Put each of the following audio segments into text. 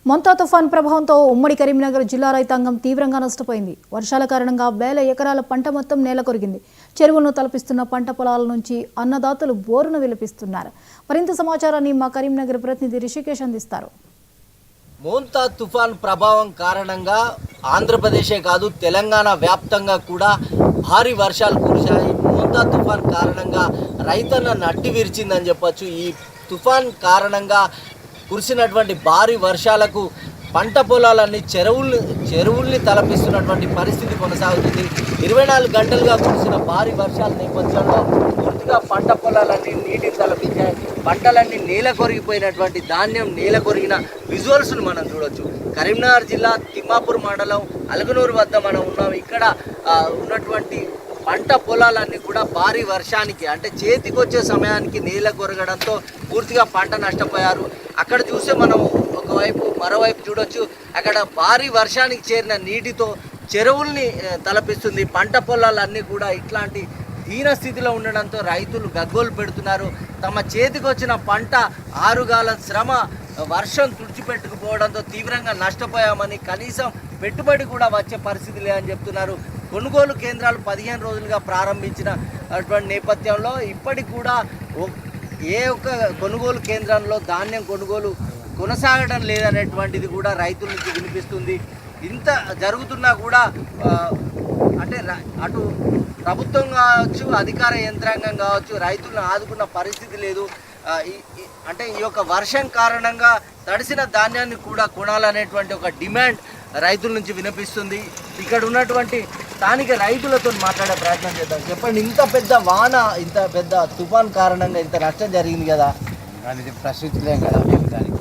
మొంతా తుఫాన్ ప్రభావంతో ఉమ్మడి కరీంనగర్ జిల్లా రైతాంగం తీవ్రంగా నష్టపోయింది. వర్షాల కారణంగా వేల ఎకరాల పంట మొత్తం నేలకొరిగింది. చెరువులను తలపిస్తున్న పంట పొలాల నుంచి అన్నదాతలు బోరును విలపిస్తున్నారు. మరింత సమాచారాన్ని మా కరీంనగర్ ప్రతినిధి రిషికేష్ అందిస్తారు. మోంతా తుఫాన్ ప్రభావం కారణంగా ఆంధ్రప్రదేశే కాదు తెలంగాణ వ్యాప్తంగా కూడా భారీ వర్షాలు కురిశాయి. మోంతా తుఫాన్ కారణంగా రైతన్న నడ్డి విరిచిందని చెప్పొచ్చు. ఈ తుఫాన్ కారణంగా కురిసినటువంటి భారీ వర్షాలకు పంట పొలాలన్నీ చెరువుల్ని తలపిస్తున్నటువంటి పరిస్థితి కొనసాగుతుంది. 24 గంటలుగా కురిసిన భారీ వర్షాల నేపథ్యంలో పూర్తిగా పంట పొలాలన్నీ నీటిని తలపించాయి. పంటలన్నీ నేల కొరిగిపోయినటువంటి ధాన్యం నేల కొరిగిన విజువల్స్ను మనం చూడొచ్చు. కరీంనగర్ జిల్లా తిమ్మాపూర్ మండలం అలగనూరు వద్ద మనం ఉన్నాం. ఇక్కడ ఉన్నటువంటి పంట పొలాలన్నీ కూడా భారీ వర్షానికి అంటే చేతికొచ్చే సమయానికి నేల కొరగడంతో పూర్తిగా పంట నష్టపోయారు. అక్కడ చూస్తే మనం మరోవైపు చూడొచ్చు. అక్కడ భారీ వర్షానికి చేరిన నీటితో చెరువుల్ని తలపిస్తుంది. పంట పొలాలన్నీ కూడా ఇట్లాంటి దీన స్థితిలో ఉండడంతో రైతులు గగ్గోలు పెడుతున్నారు. తమ చేతికొచ్చిన పంట ఆరుగాల శ్రమ వర్షం తుడిచిపెట్టుకుపోవడంతో తీవ్రంగా నష్టపోయామని, కనీసం పెట్టుబడి కూడా వచ్చే పరిస్థితి లేదని చెప్తున్నారు. కొనుగోలు కేంద్రాలు 15 రోజులుగా ప్రారంభించినటువంటి నేపథ్యంలో ఇప్పటికి కూడా ఏ ఒక్క కొనుగోలు కేంద్రంలో ధాన్యం కొనుగోలు కొనసాగడం లేదనేటువంటిది కూడా రైతుల నుంచి వినిపిస్తుంది. ఇంత జరుగుతున్నా కూడా అంటే అటు ప్రభుత్వం కావచ్చు, అధికార యంత్రాంగం కావచ్చు, రైతులను ఆదుకున్న పరిస్థితి లేదు. అంటే ఈ యొక్క వర్షం కారణంగా తడిసిన ధాన్యాన్ని కూడా కొనాలనేటువంటి ఒక డిమాండ్ రైతుల నుంచి వినిపిస్తుంది. ఇక్కడ ఉన్నటువంటి స్థానిక రైతులతో మాట్లాడే ప్రయత్నం చేద్దాం. చెప్పండి, ఇంత పెద్ద వాన, ఇంత పెద్ద తుఫాన్ కారణంగా ఇంత నష్టం జరిగింది కదా, దానికి ప్రసిద్ధిలేం కదా. మేము దానికి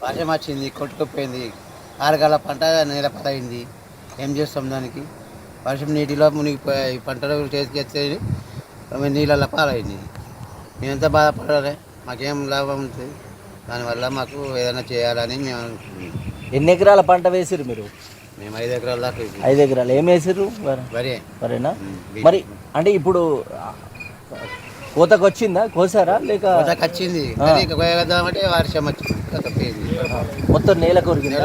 వర్షం వచ్చింది, కొట్టుకుపోయింది, ఆరుగాల పంట నేలపలైంది. ఏం చేస్తాం దానికి? వర్షం నీటిలో మునిగిపోయాయి, పంటలు చేతికెత్తే నీళ్ళ పాలైంది. మేము ఎంత బాధపడాలి? మాకేం లాభం ఉంటుంది? దానివల్ల మాకు ఏదైనా చేయాలని మేము అనుకుంటున్నాం. ఎన్ని ఎకరాల పంట వేసిరు మీరు? మేము 5 ఎకరాల దాకా. 5 ఎకరాలు ఏం వేసిర్రు? వరేనా? మరి అంటే ఇప్పుడు కోతకు వచ్చిందా? కోసారా లేక? కోతకు వచ్చింది, కోయగద్దామంటే వర్షం వచ్చింది, మొత్తం నేల కొరిగింది.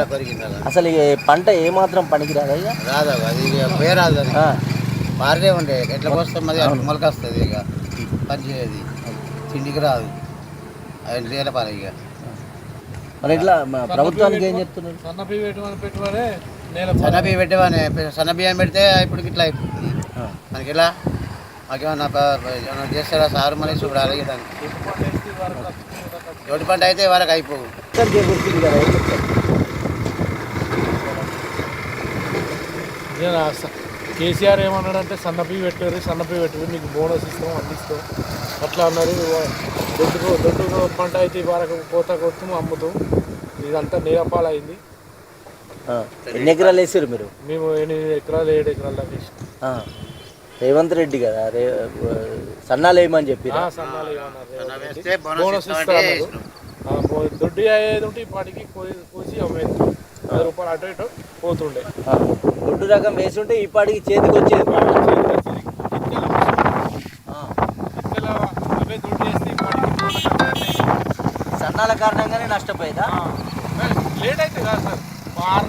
అసలు పంట ఏమాత్రం పనికి రాదా? రాదా, అది పోయే రాదు. అది మారే ఉండే ఎట్లా కోస్తాం, అది మొలక వస్తుంది. ఇక పని చేయదు, తిండికి రాదు, అది నేల పాలి. ఇక మరి ఇట్లా ప్రభుత్వానికి ఏం చెప్తున్నారు? సన్నబియ్యం పెట్టేవానే, సన్నబియ్యం పెడితే ఇప్పుడు ఇట్లా అయిపోతుంది. మనకి ఇలా మాకేమన్నా చేస్తారా సార్? మళ్ళీ చూడాలి. దానికి తోటి పంట అయితే వరకు అయిపోవు. కేసీఆర్ ఏమన్నాడంటే సన్నబియ్యం పెట్టారు, మీకు బోనస్ ఇస్తాం, అందిస్తాం అట్లా అన్నారు. దొడ్డు పంట అయితే వరకు కోత కొడుతాము, అమ్ముతాం. ఇదంతా నేలపాలు అయింది. ఎన్ని ఎకరాలు వేసారు మీరు? మేము 8 ఎకరాలు 7 ఎకరాలు దాకా వేసాం. రేవంత్ రెడ్డి కదా సన్నాలు వేయమని చెప్పి బోనస్ ఇస్తారు. దొడ్డి అయ్యేది ఉంటే ఇప్పటికి కోసి అమ్మేది 10 రూపాయలు అటు ఇటు పోతుండే. దొడ్డు రకం వేసి ఉంటే ఇప్పటికి చేతికి వచ్చేది. సన్నాల కారణంగానే నష్టపోయేదా? లేట్ అయితే కాదు సార్, 6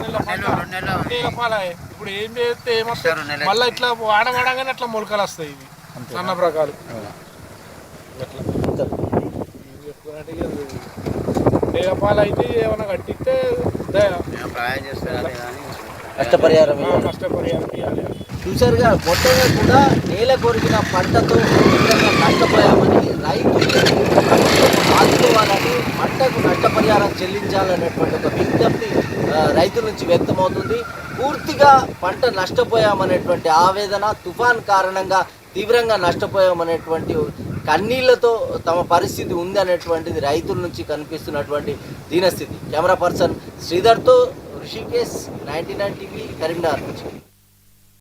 నెలల పాలే. ఇప్పుడు ఏం చేస్తే ఏమొస్తాయి? మళ్ళీ ఇట్లా వాడగానే అట్లా మొలకలు వస్తాయి. ఇవి సన్న ప్రకాలు నేలపాలు అయితే ఏమైనా కట్టిస్తే నష్టపరిహారం ఇవ్వాలి. చూసారుగా, మొత్తంగా కూడా నేల కొరిగిన పంటతో నష్టపోయామని, రైతులు ఆదుకోవాలని, పంటకు నష్టపరిహారం చెల్లించాలనేటువంటి ఒక విజ్ఞప్తి రైతుల నుంచి వ్యక్తమవుతుంది. పూర్తిగా పంట నష్టపోయామనేటువంటి ఆవేదన, తుఫాన్ కారణంగా తీవ్రంగా నష్టపోయామనేటువంటి కన్నీళ్లతో తమ పరిస్థితి ఉంది అనేటువంటిది రైతుల నుంచి కనిపిస్తున్నటువంటి దీనస్థితి. కెమెరా పర్సన్ శ్రీధర్తో రిషికేష్, 99 టీవీ, కరీంనగర్ నుంచి.